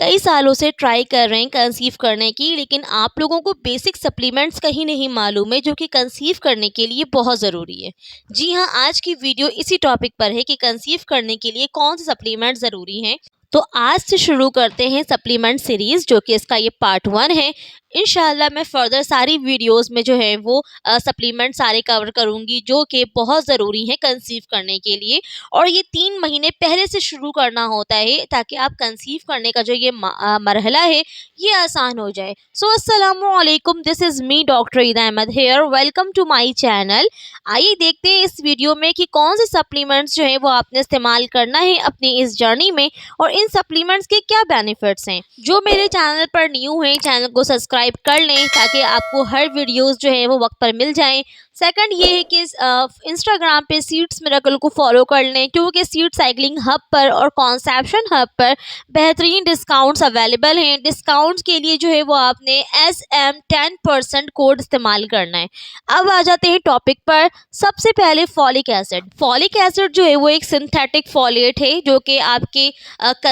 कई सालों से ट्राई कर रहे हैं कंसीव करने की, लेकिन आप लोगों को बेसिक सप्लीमेंट्स कहीं नहीं मालूम है जो कि कंसीव करने के लिए बहुत ज़रूरी है। जी हाँ, आज की वीडियो इसी टॉपिक पर है कि कंसीव करने के लिए कौन से सप्लीमेंट ज़रूरी हैं। तो आज से शुरू करते हैं सप्लीमेंट सीरीज़, जो कि इसका ये पार्ट 1 है। इंशाल्लाह मैं फ़र्दर सारी वीडियोस में जो है वो सप्लीमेंट सारे कवर करूँगी जो कि बहुत ज़रूरी हैं कंसीव करने के लिए। और ये 3 महीने पहले से शुरू करना होता है ताकि आप कंसीव करने का जो ये मरहला है ये आसान हो जाए। सो अस्सलामु अलैकुम, this is me doctor Ida Ahmad here, welcome to my channel. आइए देखते हैं इस वीडियो में कि कौन से सप्लीमेंट्स जो हैं वो आपने इस्तेमाल करना है अपनी इस जर्नी में, और इन सप्लीमेंट्स के क्या बेनिफिट्स हैं। जो मेरे चैनल पर न्यू हैं, चैनल को सब्सक्राइब कर लें ताकि आपको हर वीडियोस जो है वो वक्त पर मिल जाएं। सेकंड ये है कि इंस्टाग्राम पे सीड्स मिरेकल को फॉलो कर लें, क्योंकि सीड साइकिलिंग हब पर और कॉन्सेप्शन हब पर बेहतरीन डिस्काउंट्स अवेलेबल हैं। डिस्काउंट्स के लिए जो है वो आपने SM 10% कोड इस्तेमाल करना है। अब आ जाते हैं टॉपिक पर। सबसे पहले फॉलिक एसिड। फॉलिक एसिड जो है वो एक सिंथेटिक फॉलेट है जो कि आपके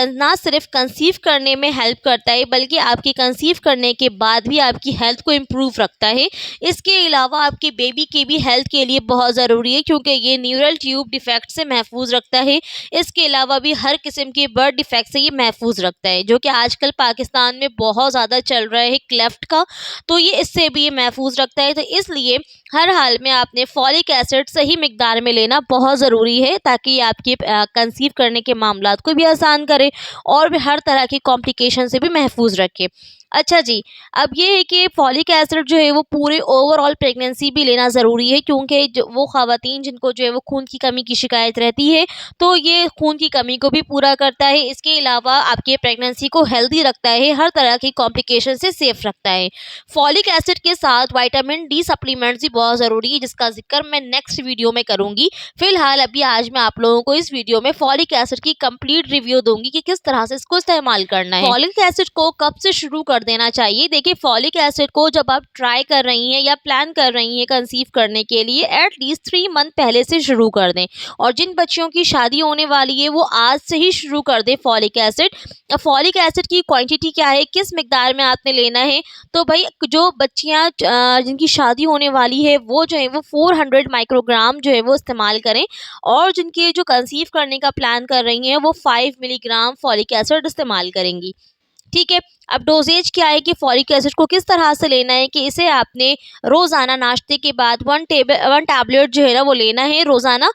ना सिर्फ कंसीव करने में हेल्प करता है बल्कि आपकी कंसीव करने के बाद भी आपकी हेल्थ को इम्प्रूव रखता है। इसके अलावा आपके बेबी की भी हेल्थ के लिए बहुत ज़रूरी है, क्योंकि ये न्यूरल ट्यूब डिफेक्ट से महफूज रखता है। इसके अलावा भी हर किस्म के बर्थ डिफेक्ट से ये महफूज रखता है, जो कि आजकल पाकिस्तान में बहुत ज़्यादा चल रहा है क्लेफ्ट का, तो ये इससे भी ये महफूज रखता है। तो इसलिए हर हाल में आपने फॉलिक एसिड सही मिकदार में लेना बहुत ज़रूरी है ताकि ये आपके कंसीव करने के मामलात को भी आसान करे और भी हर तरह की कॉम्प्लिकेशन से भी महफूज रखे। अच्छा जी, अब ये है कि फॉलिक एसिड जो है वो पूरे ओवरऑल प्रेगनेंसी भी लेना ज़रूरी है, क्योंकि जो वो ख़वातीन जिनको जो है वो खून की कमी की शिकायत रहती है, तो ये खून की कमी को भी पूरा करता है। इसके अलावा आपके प्रेगनेंसी को हेल्दी रखता है, हर तरह की कॉम्प्लिकेशन से सेफ रखता है। फॉलिक एसिड के साथ विटामिन डी सप्लीमेंट्स भी बहुत ज़रूरी है, जिसका जिक्र मैं नेक्स्ट वीडियो में करूँगी। फ़िलहाल अभी आज मैं आप लोगों को इस वीडियो में फॉलिक एसिड की कंप्लीट रिव्यू दूँगी कि किस तरह से इसको इस्तेमाल करना है। फॉलिक एसिड को कब से शुरू कर देना चाहिए। देखिए, फॉलिक एसिड को जब आप ट्राई कर रही हैं या प्लान कर रही हैं कंसीव करने के लिए, एटलीस्ट 3 मंथ पहले से शुरू कर दें। और जिन बच्चियों की शादी होने वाली है वो आज से ही शुरू कर दें फॉलिक एसिड। फॉलिक एसिड की क्वांटिटी क्या है, किस मिकदार में आपने लेना है, तो भाई जो बच्चियां जिनकी शादी होने वाली है वो जो है वो 400 माइक्रोग्राम जो है वो इस्तेमाल करें, और जिनके जो कंसीव करने का प्लान कर रही हैं वो 5 मिलीग्राम फॉलिक एसिड इस्तेमाल करेंगी। ठीक है, अब डोजेज क्या है कि फॉलिक एसिड को किस तरह से लेना है कि इसे आपने रोज़ाना नाश्ते के बाद 1 टैबलेट जो है ना वो लेना है रोज़ाना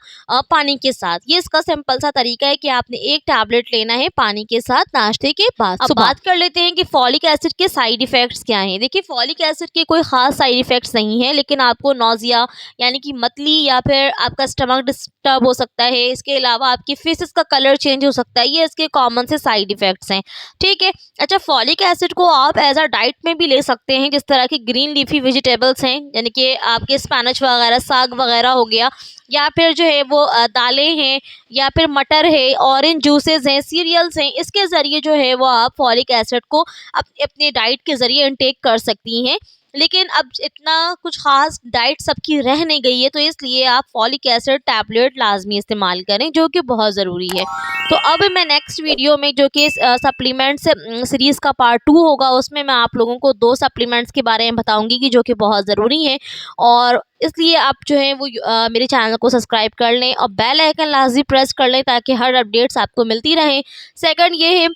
पानी के साथ। ये इसका सिंपल सा तरीका है कि आपने 1 टैबलेट लेना है पानी के साथ नाश्ते के बाद। अब बात कर लेते हैं कि फॉलिक एसिड के साइड इफ़ेक्ट्स क्या हैं। देखिए, फॉलिक एसिड के कोई ख़ास साइड इफ़ेक्ट्स नहीं है, लेकिन आपको नौजिया यानी कि मतली या फिर आपका स्टमक डिस्टर्ब हो सकता है। इसके अलावा आपकी फेसेस का कलर चेंज हो सकता है। ये इसके कॉमन से साइड इफ़ेक्ट्स हैं। ठीक है, अच्छा, फॉलिक एसिड को आप एज अ डाइट में भी ले सकते हैं, जिस तरह की ग्रीन लीफी वेजिटेबल्स हैं, यानी कि आपके स्पैनच वगैरह, साग वगैरह हो गया, या फिर जो है वो दालें हैं, या फिर मटर है, ऑरेंज जूसेस हैं, सीरियल्स हैं। इसके ज़रिए जो है वो आप फॉलिक एसिड को अपने डाइट के ज़रिए इनटेक कर सकती हैं। लेकिन अब इतना कुछ ख़ास डाइट सबकी रह नहीं गई है, तो इसलिए आप फॉलिक एसिड टैबलेट लाजमी इस्तेमाल करें, जो कि बहुत ज़रूरी है। तो अब मैं नेक्स्ट वीडियो में, जो कि सप्लीमेंट्स सीरीज़ का पार्ट 2 होगा, उसमें मैं आप लोगों को 2 सप्लीमेंट्स के बारे में बताऊंगी कि जो कि बहुत ज़रूरी हैं, और इसलिए आप जो है वो मेरे चैनल को सब्सक्राइब कर लें और बेल आइकन लाजमी प्रेस कर लें ताकि हर अपडेट्स आपको मिलती रहें। सेकंड ये है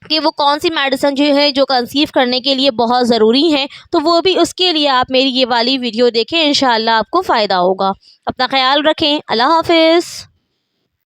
कि वो कौन सी मेडिसिन जो है जो कंसीव करने के लिए बहुत ज़रूरी है, तो वो भी उसके लिए आप मेरी ये वाली वीडियो देखें, इंशाल्लाह आपको फ़ायदा होगा। अपना ख्याल रखें। अल्लाह हाफ़िज़।